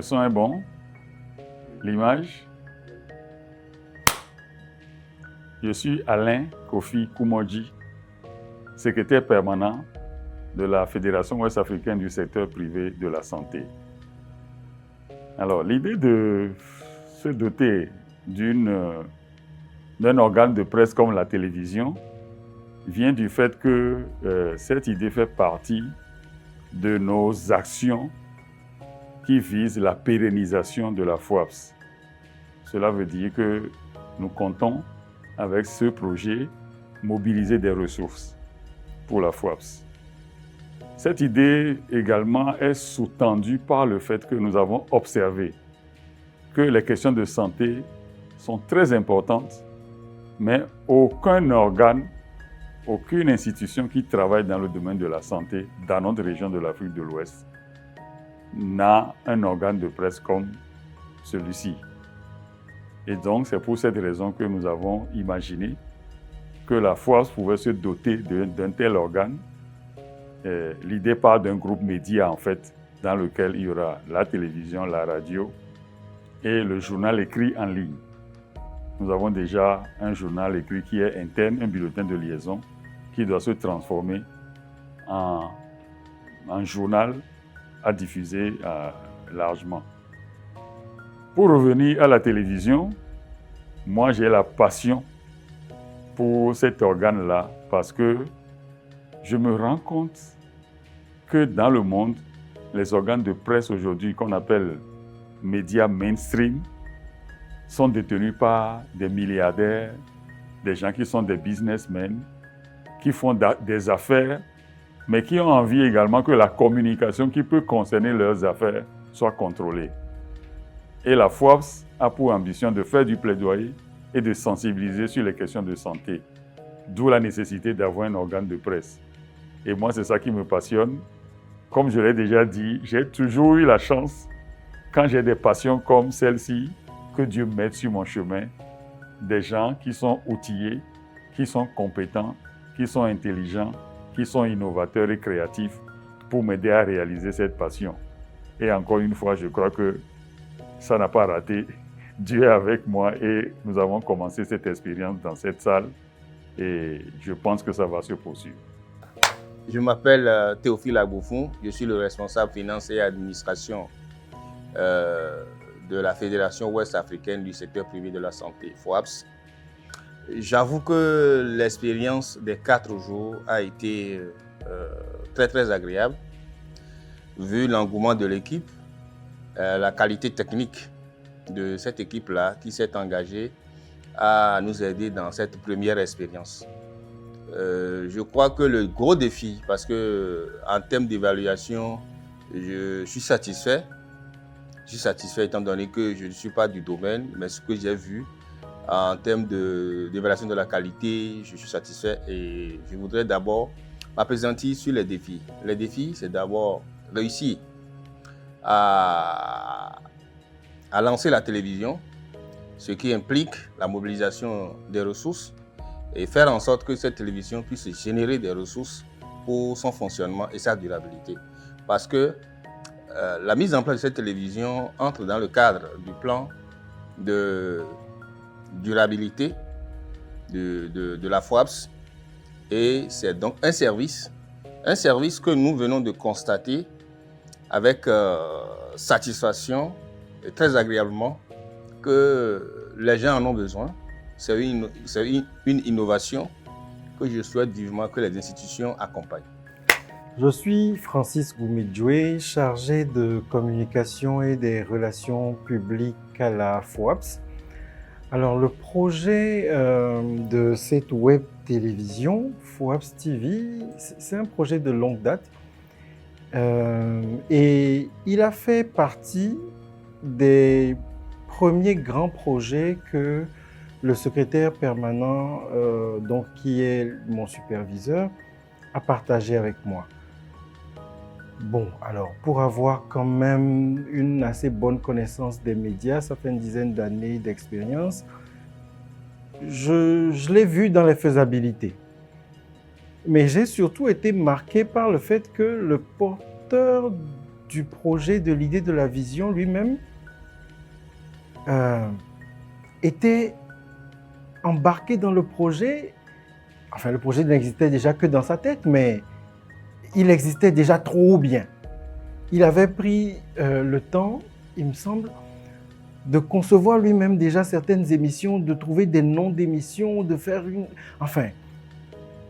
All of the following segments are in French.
Le son est bon. L'image. Je suis Alain Kofi Koumoji, secrétaire permanent de la Fédération ouest-africaine du secteur privé de la santé. Alors, l'idée de se doter d'un organe de presse comme la télévision vient du fait que cette idée fait partie de nos actions qui visent la pérennisation de la FOAPS. Cela veut dire que nous comptons, avec ce projet, mobiliser des ressources pour la FOAPS. Cette idée également est sous-tendue par le fait que nous avons observé que les questions de santé sont très importantes, mais aucun organe, aucune institution qui travaille dans le domaine de la santé dans notre région de l'Afrique de l'Ouest n'a un organe de presse comme celui-ci. Et donc, c'est pour cette raison que nous avons imaginé que la FOAPS pouvait se doter d'un tel organe. L'idée part d'un groupe média, en fait, dans lequel il y aura la télévision, la radio et le journal écrit en ligne. Nous avons déjà un journal écrit qui est interne, un bulletin de liaison, qui doit se transformer en journal à diffuser largement. Pour revenir à la télévision, moi j'ai la passion pour cet organe-là parce que je me rends compte que dans le monde, les organes de presse aujourd'hui qu'on appelle médias mainstream sont détenus par des milliardaires, des gens qui sont des businessmen, qui font des affaires, mais qui ont envie également que la communication qui peut concerner leurs affaires soit contrôlée. Et la FOAPS a pour ambition de faire du plaidoyer et de sensibiliser sur les questions de santé, d'où la nécessité d'avoir un organe de presse. Et moi, c'est ça qui me passionne. Comme je l'ai déjà dit, j'ai toujours eu la chance, quand j'ai des passions comme celle-ci, que Dieu mette sur mon chemin des gens qui sont outillés, qui sont compétents, qui sont intelligents, qui sont innovateurs et créatifs pour m'aider à réaliser cette passion. Et encore une fois, je crois que ça n'a pas raté. Dieu est avec moi et nous avons commencé cette expérience dans cette salle et je pense que ça va se poursuivre. Je m'appelle Théophile Agboufou, je suis le responsable finance et administration de la Fédération ouest-africaine du secteur privé de la santé, FOAPS. J'avoue que l'expérience des 4 jours a été très agréable, vu l'engouement de l'équipe, la qualité technique de cette équipe-là qui s'est engagée à nous aider dans cette première expérience. Je crois que le gros défi, parce que en termes d'évaluation, je suis satisfait. Je suis satisfait étant donné que je ne suis pas du domaine, mais ce que j'ai vu en termes d'évaluation de la qualité, je suis satisfait et je voudrais d'abord m'appesantir sur les défis. Les défis, c'est d'abord réussir à lancer la télévision, ce qui implique la mobilisation des ressources et faire en sorte que cette télévision puisse générer des ressources pour son fonctionnement et sa durabilité. Parce que la mise en place de cette télévision entre dans le cadre du plan de durabilité de la FOAPS et c'est donc un service que nous venons de constater avec satisfaction et très agréablement que les gens en ont besoin. C'est une innovation que je souhaite vivement que les institutions accompagnent. Je suis Francis Goumidjoué, chargé de communication et des relations publiques à la FOAPS. Alors, le projet de cette web télévision, FOAPS TV, c'est un projet de longue date et il a fait partie des premiers grands projets que le secrétaire permanent, donc qui est mon superviseur, a partagé avec moi. Bon, alors, pour avoir quand même une assez bonne connaissance des médias, ça fait une dizaine d'années d'expérience, je l'ai vu dans les faisabilités. Mais j'ai surtout été marqué par le fait que le porteur du projet, de l'idée, de la vision lui-même, était embarqué dans le projet. Enfin, le projet n'existait déjà que dans sa tête, mais il existait déjà trop bien. Il avait pris le temps, il me semble, de concevoir lui-même déjà certaines émissions, de trouver des noms d'émissions, de faire une... Enfin.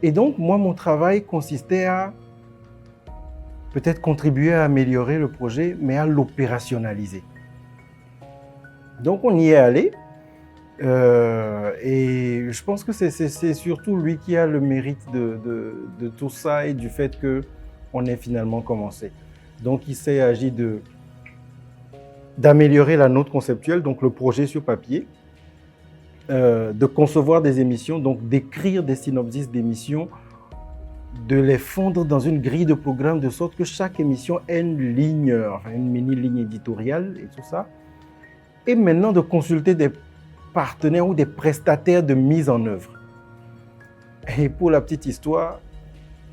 Et donc, moi, mon travail consistait à peut-être contribuer à améliorer le projet, mais à l'opérationnaliser. Donc, on y est allé. Et je pense que c'est surtout lui qui a le mérite de tout ça et du fait qu'on ait finalement commencé. Donc, il s'est agi d'améliorer la note conceptuelle, donc le projet sur papier, de concevoir des émissions, donc d'écrire des synopsis d'émissions, de les fondre dans une grille de programme de sorte que chaque émission ait une ligne, enfin une mini-ligne éditoriale et tout ça. Et maintenant de consulter des partenaires ou des prestataires de mise en œuvre. Et pour la petite histoire,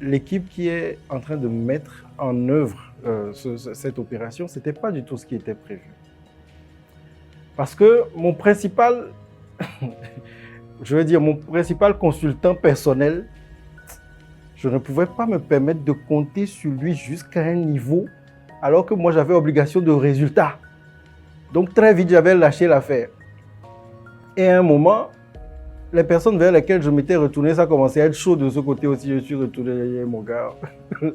l'équipe qui est en train de mettre en œuvre cette opération, ce n'était pas du tout ce qui était prévu. Parce que mon principal, mon principal consultant personnel, je ne pouvais pas me permettre de compter sur lui jusqu'à un niveau, alors que moi j'avais obligation de résultat. Donc très vite, j'avais lâché l'affaire. Et à un moment, les personnes vers lesquelles je m'étais retourné, ça commençait à être chaud de ce côté aussi. Je suis retourné, mon gars,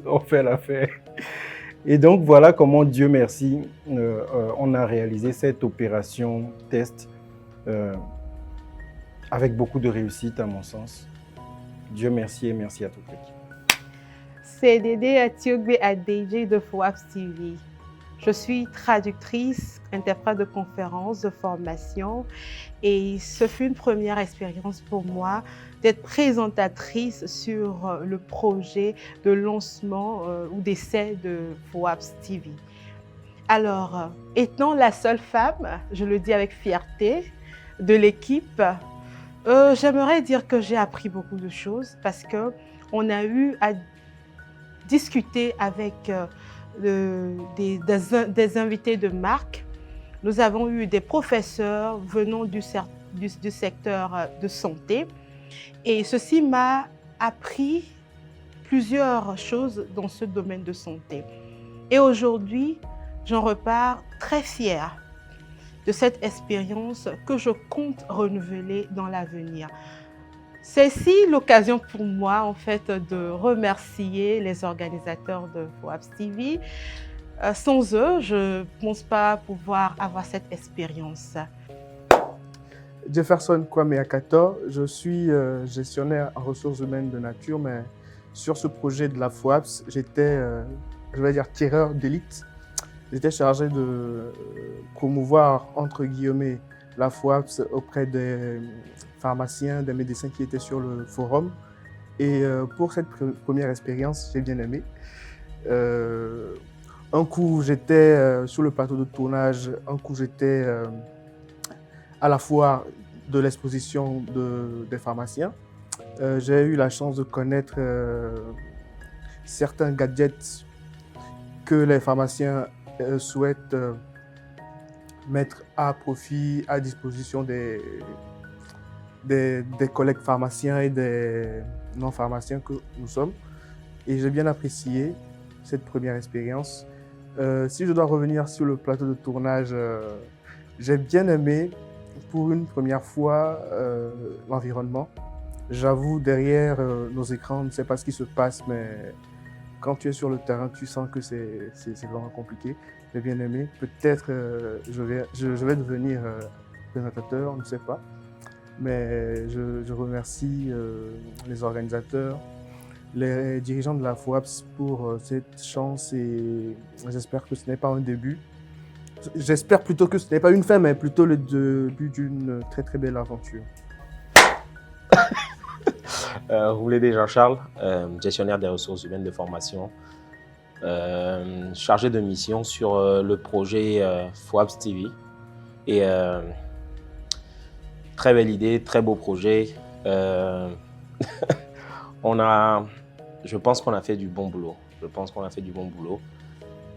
on fait l'affaire. Et donc voilà comment, Dieu merci, on a réalisé cette opération test avec beaucoup de réussite à mon sens. Dieu merci et merci à toute l'équipe. C'est Dédé Atiogbe Adéjé de FOAPS TV. Je suis traductrice, interprète de conférences, de formation et ce fut une première expérience pour moi d'être présentatrice sur le projet de lancement ou d'essai de FOAPS TV. Alors, étant la seule femme, je le dis avec fierté, de l'équipe, j'aimerais dire que j'ai appris beaucoup de choses parce qu'on a eu à discuter avec des invités de marque. Nous avons eu des professeurs venant du secteur de santé et ceci m'a appris plusieurs choses dans ce domaine de santé. Et aujourd'hui, j'en repars très fière de cette expérience que je compte renouveler dans l'avenir. C'est aussi l'occasion pour moi, en fait, de remercier les organisateurs de FOAPS TV. Sans eux, je ne pense pas pouvoir avoir cette expérience. Jefferson Kwame Akato, je suis gestionnaire en ressources humaines de nature, mais sur ce projet de la FOAPS, j'étais, je vais dire, tireur d'élite. J'étais chargé de promouvoir, entre guillemets, la FOAPS auprès des pharmaciens, des médecins qui étaient sur le forum. Et pour cette première expérience, j'ai bien aimé. Un coup, j'étais sur le plateau de tournage, un coup, j'étais à la foire de l'exposition des pharmaciens. J'ai eu la chance de connaître certains gadgets que les pharmaciens souhaitent mettre à profit, à disposition des collègues pharmaciens et des non-pharmaciens que nous sommes. Et j'ai bien apprécié cette première expérience. Si je dois revenir sur le plateau de tournage, j'ai bien aimé pour une première fois l'environnement. J'avoue, derrière nos écrans, on ne sait pas ce qui se passe, mais quand tu es sur le terrain, tu sens que c'est vraiment compliqué. J'ai bien aimé. Peut-être je vais devenir présentateur, on ne sait pas. Mais je remercie les organisateurs, les dirigeants de la FOAPS pour cette chance et j'espère que ce n'est pas un début. J'espère plutôt que ce n'est pas une fin, mais plutôt le début d'une très très belle aventure. Roulédé Jean-Charles, gestionnaire des ressources humaines de formation, chargé de mission sur le projet FOAPS TV. Et très belle idée, très beau projet. Je pense qu'on a fait du bon boulot.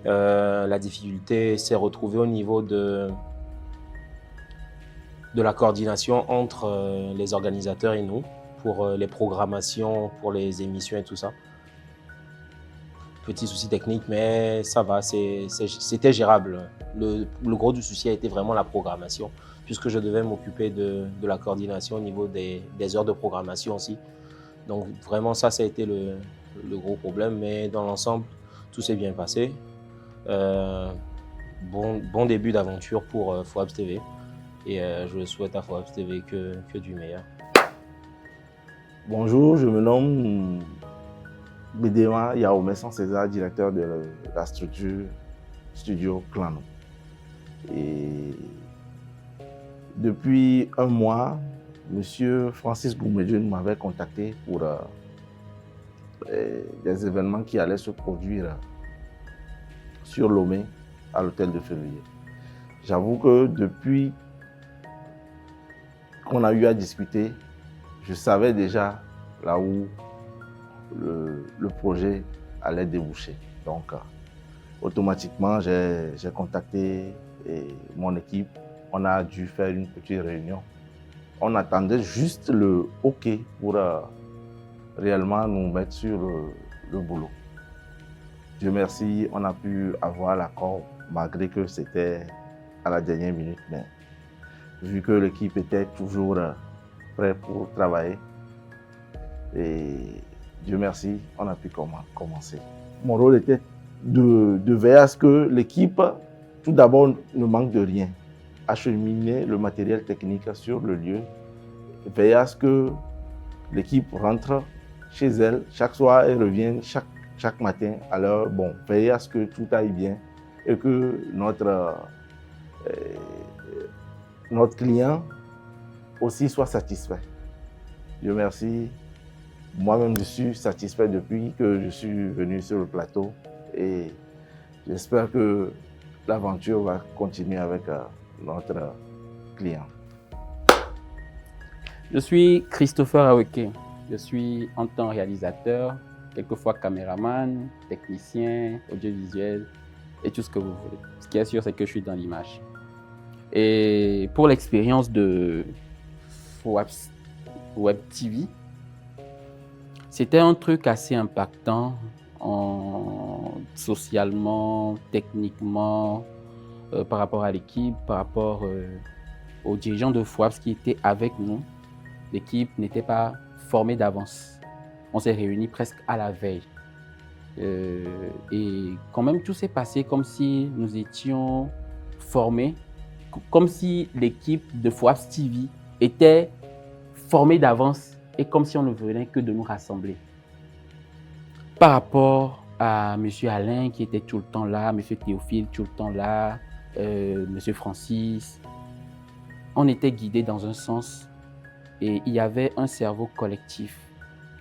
La difficulté s'est retrouvée au niveau de la coordination entre les organisateurs et nous pour les programmations, pour les émissions et tout ça. Petit souci technique, mais ça va, c'était gérable. Le gros du souci a été vraiment la programmation, puisque je devais m'occuper de la coordination au niveau des heures de programmation aussi. Donc vraiment, ça a été le gros problème, mais dans l'ensemble, tout s'est bien passé. Bon début d'aventure pour FOAPS TV, et je souhaite à FOAPS TV que du meilleur. Bonjour, je me nomme Bédéma Yaomessan César, directeur de la structure Studio Clano. Et depuis un mois, M. Francis Goumedjoun m'avait contacté pour des événements qui allaient se produire sur Lomé, à l'hôtel de Février. J'avoue que depuis qu'on a eu à discuter, je savais déjà là où le projet allait déboucher. Donc, automatiquement, j'ai contacté mon équipe. On a dû faire une petite réunion. On attendait juste le OK pour réellement nous mettre sur le boulot. Dieu merci, on a pu avoir l'accord, malgré que c'était à la dernière minute. Mais vu que l'équipe était toujours prête pour travailler, et Dieu merci, on a pu commencer. Mon rôle était de veiller à ce que l'équipe, tout d'abord, ne manque de rien. Acheminer le matériel technique sur le lieu, veiller à ce que l'équipe rentre chez elle chaque soir et revienne chaque matin à l'heure. Bon, veiller à ce que tout aille bien et que notre client aussi soit satisfait. Dieu merci. Moi-même, je suis satisfait depuis que je suis venu sur le plateau et j'espère que l'aventure va continuer avec notre client. Je suis Christopher Aweke. Je suis en tant réalisateur, quelquefois caméraman, technicien, audiovisuel et tout ce que vous voulez. Ce qui est sûr, c'est que je suis dans l'image. Et pour l'expérience de FOAPS Web TV, c'était un truc assez impactant socialement, techniquement, par rapport à l'équipe, par rapport aux dirigeants de FOAPS qui étaient avec nous. L'équipe n'était pas formée d'avance. On s'est réunis presque à la veille. Et quand même, tout s'est passé comme si nous étions formés, comme si l'équipe de FOAPS TV était formée d'avance et comme si on ne venait que de nous rassembler. Par rapport à M. Alain qui était tout le temps là, M. Théophile tout le temps là, M. Francis, on était guidés dans un sens et il y avait un cerveau collectif.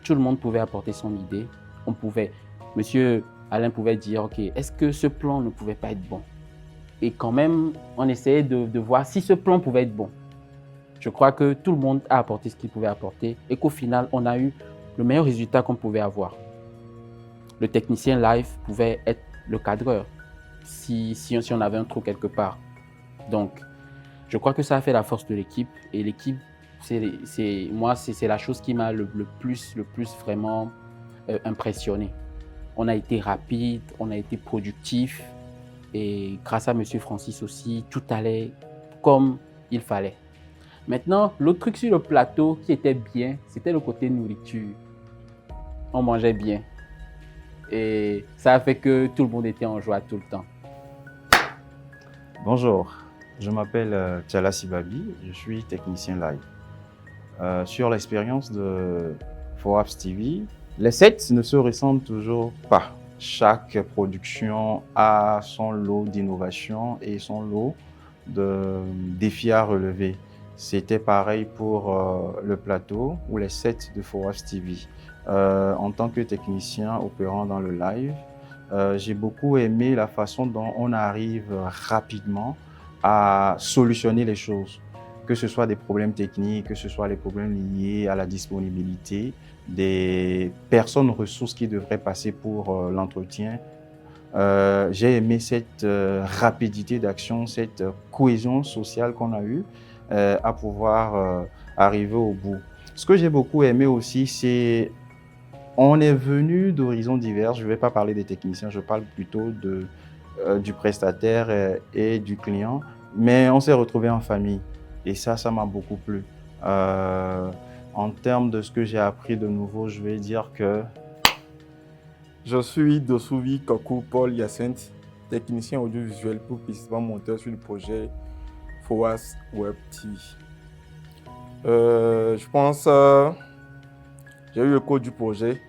Tout le monde pouvait apporter son idée. M. Alain pouvait dire, ok, est-ce que ce plan ne pouvait pas être bon? Et quand même, on essayait de voir si ce plan pouvait être bon. Je crois que tout le monde a apporté ce qu'il pouvait apporter et qu'au final, on a eu le meilleur résultat qu'on pouvait avoir. Le technicien live pouvait être le cadreur si on avait un trou quelque part. Donc, je crois que ça a fait la force de l'équipe. Et l'équipe, c'est la chose qui m'a le plus vraiment impressionné. On a été rapide, on a été productif. Et grâce à M. Francis aussi, tout allait comme il fallait. Maintenant, l'autre truc sur le plateau qui était bien, c'était le côté nourriture. On mangeait bien. Et ça a fait que tout le monde était en joie tout le temps. Bonjour, je m'appelle Tchala Sibabi, je suis technicien live. Sur l'expérience de FOAPS TV, les sets ne se ressemblent toujours pas. Chaque production a son lot d'innovation et son lot de défis à relever. C'était pareil pour le plateau ou les sets de FOAPS TV. En tant que technicien opérant dans le live, j'ai beaucoup aimé la façon dont on arrive rapidement à solutionner les choses. Que ce soit des problèmes techniques, que ce soit les problèmes liés à la disponibilité des personnes ressources qui devraient passer pour l'entretien J'ai aimé cette rapidité d'action, cette cohésion sociale qu'on a eue à pouvoir arriver au bout. Ce que j'ai beaucoup aimé aussi, c'est on est venu d'horizons divers. Je ne vais pas parler des techniciens, je parle plutôt du prestataire et du client. Mais on s'est retrouvés en famille et ça m'a beaucoup plu. En termes de ce que j'ai appris de nouveau, je vais dire que je suis Dosouvi Kokou Paul Hyacinthe, technicien audiovisuel, plus précisément monteur sur le projet FOAS Web TV. Je pense j'ai eu le code du projet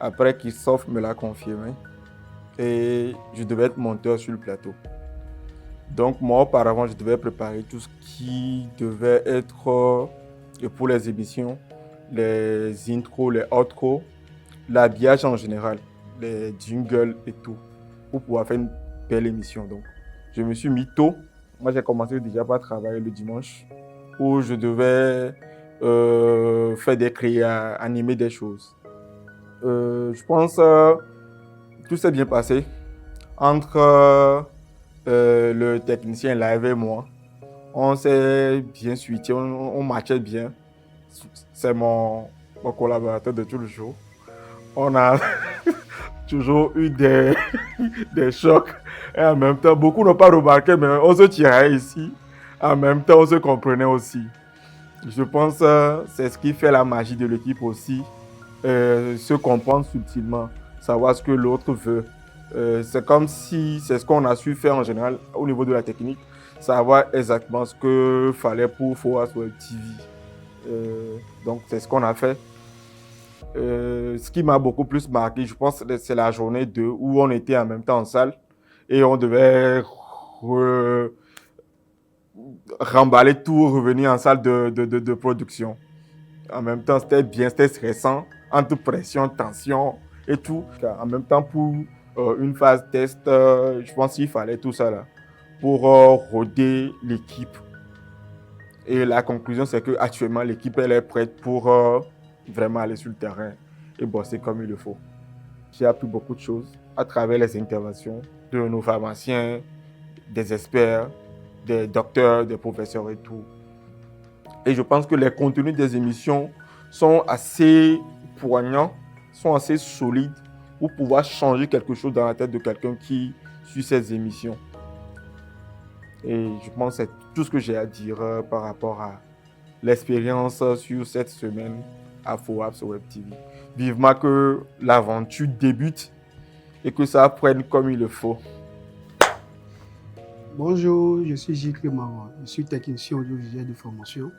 après Christophe me l'a confirmé et je devais être monteur sur le plateau. Donc moi auparavant je devais préparer tout ce qui devait être pour les émissions, les intros, les outros, l'habillage en général, les jingles et tout, pour pouvoir faire une belle émission. Donc, je me suis mis tôt. Moi, j'ai commencé déjà par travailler le dimanche, où je devais faire des créas, animer des choses. Je pense que tout s'est bien passé entre le technicien live et moi. On s'est bien suivi, on matchait bien. C'est mon collaborateur de tout le jour. On a toujours eu des chocs. Et en même temps, beaucoup n'ont pas remarqué, mais on se tirait ici. En même temps, on se comprenait aussi. Je pense que c'est ce qui fait la magie de l'équipe aussi. Se comprendre subtilement, savoir ce que l'autre veut. C'est comme si c'est ce qu'on a su faire en général au niveau de la technique. Savoir exactement ce qu'il fallait pour FOAS Web TV. Donc, c'est ce qu'on a fait. Ce qui m'a beaucoup plus marqué, je pense, c'est la journée 2 où on était en même temps en salle et on devait remballer tout, revenir en salle de production. En même temps, c'était bien, c'était stressant, entre pression, tension et tout. En même temps, pour une phase test, je pense qu'il fallait tout ça là pour roder l'équipe. Et la conclusion, c'est qu'actuellement, l'équipe elle est prête pour vraiment aller sur le terrain et bosser comme il le faut. J'ai appris beaucoup de choses à travers les interventions de nos pharmaciens, des experts, des docteurs, des professeurs et tout. Et je pense que les contenus des émissions sont assez poignants, sont assez solides pour pouvoir changer quelque chose dans la tête de quelqu'un qui suit ces émissions. Et je pense que c'est tout ce que j'ai à dire par rapport à l'expérience sur cette semaine à FOAS Web TV. Vivement que l'aventure débute et que ça prenne comme il le faut. Bonjour, je suis Gilles Clément, je suis technicien audiovisuel de formation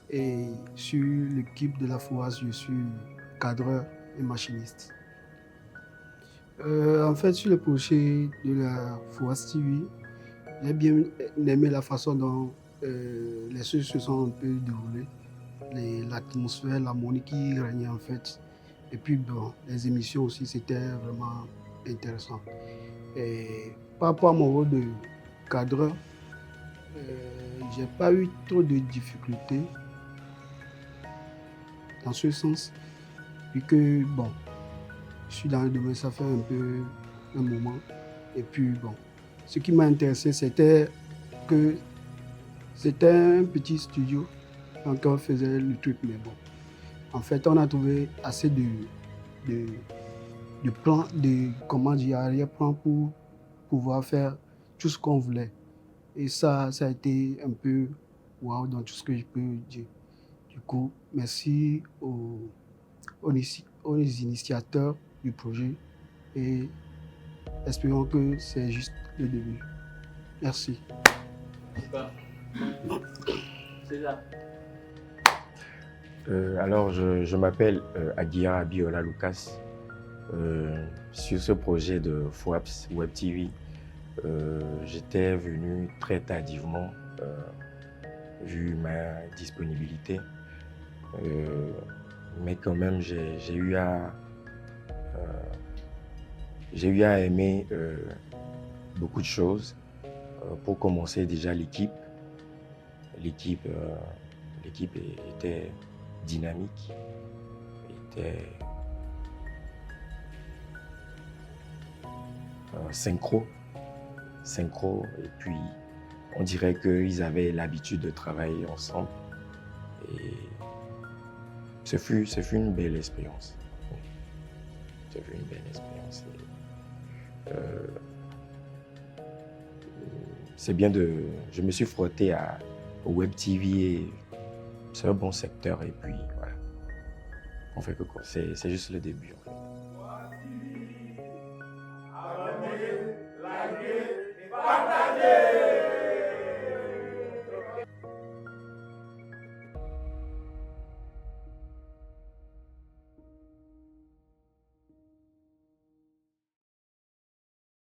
et sur l'équipe de la FOAS, je suis cadreur et machiniste. En fait, sur le projet de la FOAS TV, j'ai bien aimé la façon dont les choses se sont un peu déroulées, l'atmosphère, l'harmonie qui régnait en fait. Et puis bon, les émissions aussi, c'était vraiment intéressant. Et par rapport à mon rôle de cadreur, j'ai pas eu trop de difficultés dans ce sens, puis que bon, je suis dans le domaine, ça fait un peu un moment. Et puis bon, ce qui m'a intéressé, c'était que c'était un petit studio, donc on faisait le truc, mais bon. En fait, on a trouvé assez de plans, comment dire, arrière-plan pour pouvoir faire tout ce qu'on voulait. Et ça a été un peu waouh dans tout ce que je peux dire. Du coup, merci aux initiateurs du projet et espérons que c'est juste le début. Merci. Alors, je m'appelle Aguirre Abiola Lucas. Sur ce projet de FOAS Web TV, j'étais venu très tardivement, vu ma disponibilité. Mais quand même, j'ai eu à aimer beaucoup de choses. Pour commencer, déjà l'équipe. L'équipe était dynamique, synchro. Et puis, on dirait qu'ils avaient l'habitude de travailler ensemble. Et ce fut une belle expérience. Ce fut une belle expérience. C'est bien je me suis frotté au Web TV et c'est un bon secteur. Et puis, voilà. On fait que quoi. C'est juste le début, en fait. Abonnez, likez et partagez!